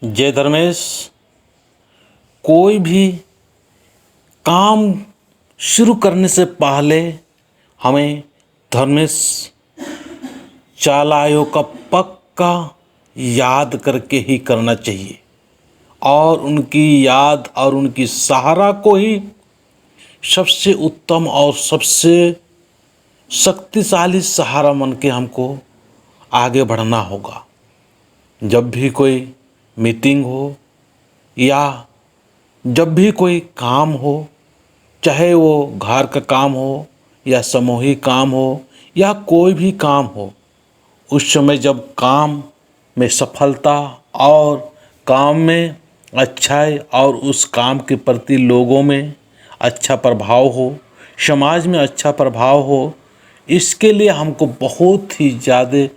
जय धर्मेश। कोई भी काम शुरू करने से पहले हमें धर्मेश चालायों का पक्का याद करके ही करना चाहिए और उनकी याद और उनकी सहारा को ही सबसे उत्तम और सबसे शक्तिशाली सहारा मन के हमको आगे बढ़ना होगा। जब भी कोई मीटिंग हो या जब भी कोई काम हो, चाहे वो घर का काम हो या सामूहिक काम हो या कोई भी काम हो, उस समय जब काम में सफलता और काम में अच्छाई और उस काम के प्रति लोगों में अच्छा प्रभाव हो, समाज में अच्छा प्रभाव हो, इसके लिए हमको बहुत ही ज़्यादा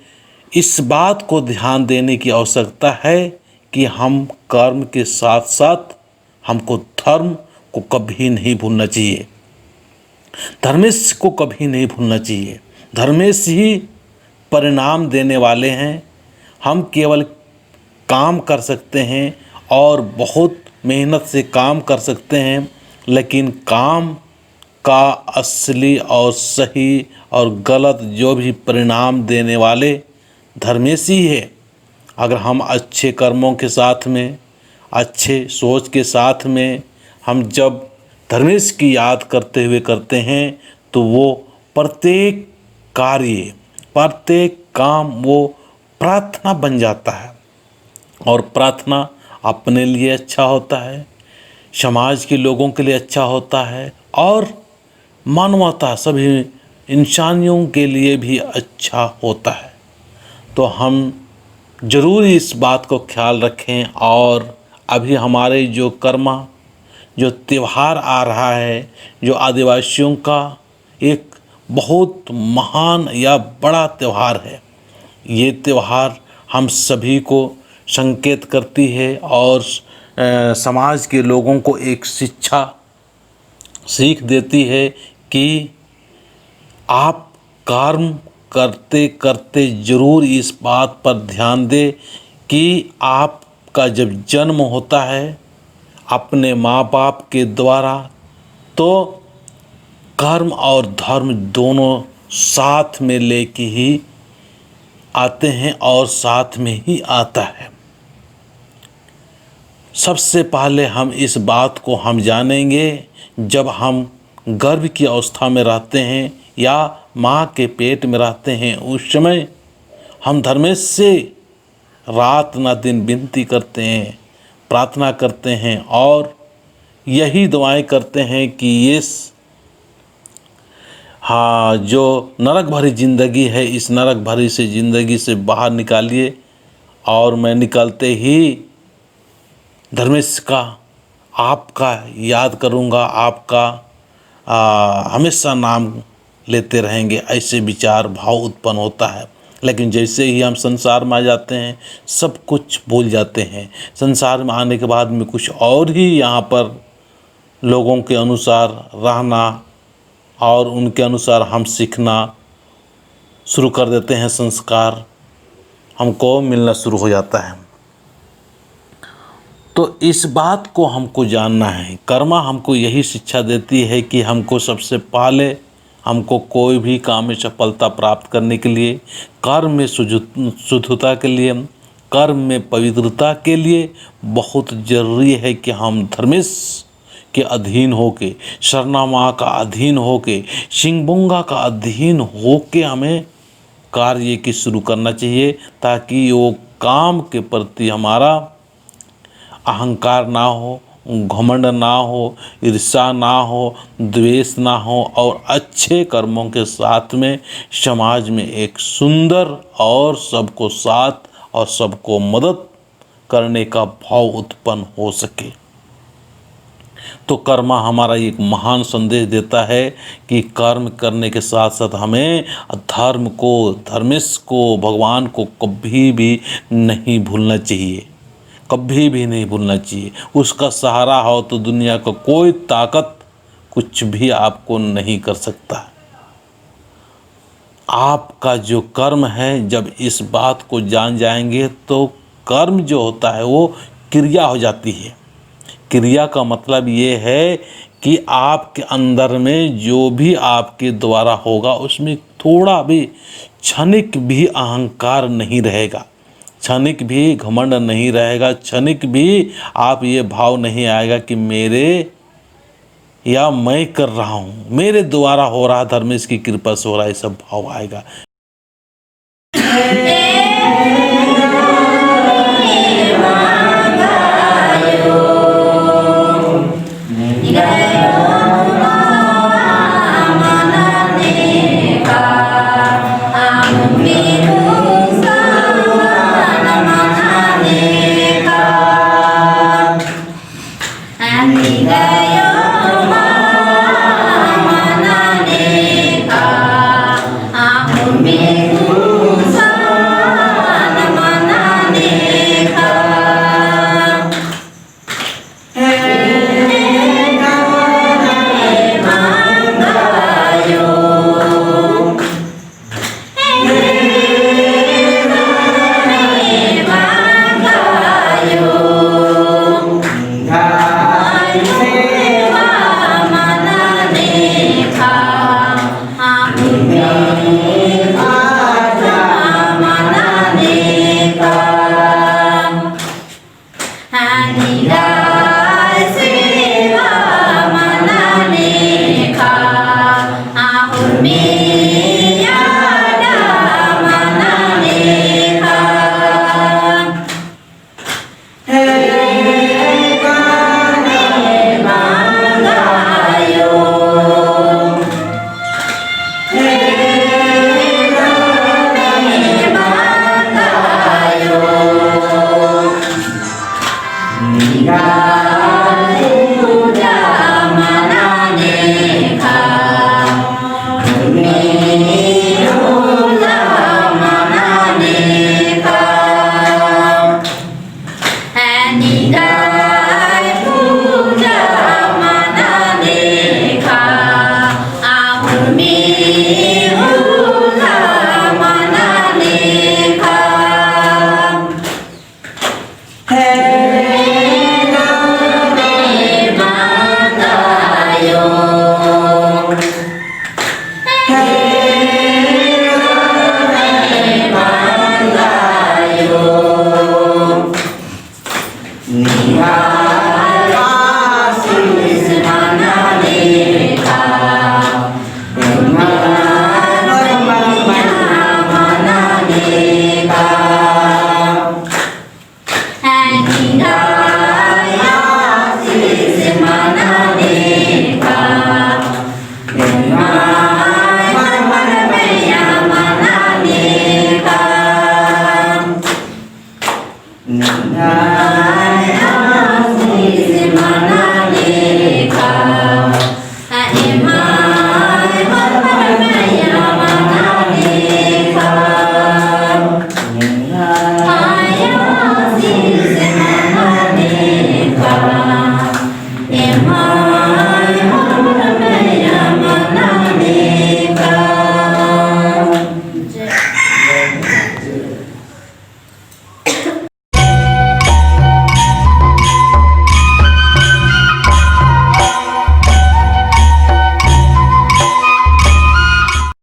इस बात को ध्यान देने की आवश्यकता है कि हम कर्म के साथ साथ हमको धर्म को कभी नहीं भूलना चाहिए, धर्मेश को कभी नहीं भूलना चाहिए। धर्मेश ही परिणाम देने वाले हैं। हम केवल काम कर सकते हैं और बहुत मेहनत से काम कर सकते हैं, लेकिन काम का असली और सही और गलत जो भी परिणाम देने वाले धर्मेश ही है। अगर हम अच्छे कर्मों के साथ में, अच्छे सोच के साथ में हम जब धर्मेश की याद करते हुए करते हैं तो वो प्रत्येक कार्य, प्रत्येक काम वो प्रार्थना बन जाता है और प्रार्थना अपने लिए अच्छा होता है, समाज के लोगों के लिए अच्छा होता है और मानवता सभी इंसानियों के लिए भी अच्छा होता है। तो हम ज़रूर इस बात को ख्याल रखें और अभी हमारे जो जो त्यौहार आ रहा है, जो आदिवासियों का एक बहुत महान या बड़ा त्यौहार है, ये त्यौहार हम सभी को संकेत करती है और समाज के लोगों को एक सीख देती है कि आप कर्म करते करते ज़रूर इस बात पर ध्यान दें कि आपका जब जन्म होता है अपने माँ बाप के द्वारा, तो कर्म और धर्म दोनों साथ में लेके ही आते हैं और साथ में ही आता है। सबसे पहले हम इस बात को हम जानेंगे जब हम गर्भ की अवस्था में रहते हैं या माँ के पेट में रहते हैं, उस समय हम धर्मेश से रात न दिन विनती करते हैं, प्रार्थना करते हैं और यही दुआएं करते हैं कि ये जो नरक भरी ज़िंदगी है, इस नरक भरी से ज़िंदगी से बाहर निकालिए। और मैं निकलते ही धर्मेश का आपका याद करूँगा, आपका हमेशा नाम लेते रहेंगे, ऐसे विचार भाव उत्पन्न होता है। लेकिन जैसे ही हम संसार में आ जाते हैं सब कुछ भूल जाते हैं। संसार में आने के बाद में कुछ और ही यहाँ पर लोगों के अनुसार रहना और उनके अनुसार हम सीखना शुरू कर देते हैं, संस्कार हमको मिलना शुरू हो जाता है। तो इस बात को हमको जानना है। कर्मा हमको यही शिक्षा देती है कि हमको सबसे पहले हमको कोई भी काम में सफलता प्राप्त करने के लिए, कर्म में शुद्धता के लिए, कर्म में पवित्रता के लिए बहुत ज़रूरी है कि हम धर्मेश के अधीन होके, शरणा माँ का अधीन होके, सिंहबुंगा का अधीन होके हमें कार्य की शुरू करना चाहिए, ताकि वो काम के प्रति हमारा अहंकार ना हो, घमंड ना हो, ईर्ष्या ना हो, द्वेष ना हो और अच्छे कर्मों के साथ में समाज में एक सुंदर और सबको साथ और सबको मदद करने का भाव उत्पन्न हो सके। तो कर्मा हमारा एक महान संदेश देता है कि कर्म करने के साथ साथ हमें धर्म को, धर्मेश को, भगवान को कभी भी नहीं भूलना चाहिए, कभी भी नहीं भूलना चाहिए। उसका सहारा हो तो दुनिया का कोई ताकत कुछ भी आपको नहीं कर सकता। आपका जो कर्म है, जब इस बात को जान जाएंगे तो कर्म जो होता है वो क्रिया हो जाती है। क्रिया का मतलब ये है कि आपके अंदर में जो भी आपके द्वारा होगा उसमें थोड़ा भी क्षणिक भी अहंकार नहीं रहेगा, क्षणिक भी घमंड नहीं रहेगा, क्षणिक भी आप ये भाव नहीं आएगा कि मेरे या मैं कर रहा हूँ, मेरे द्वारा हो रहा, धर्मेश की कृपा से हो रहा, ये सब भाव आएगा।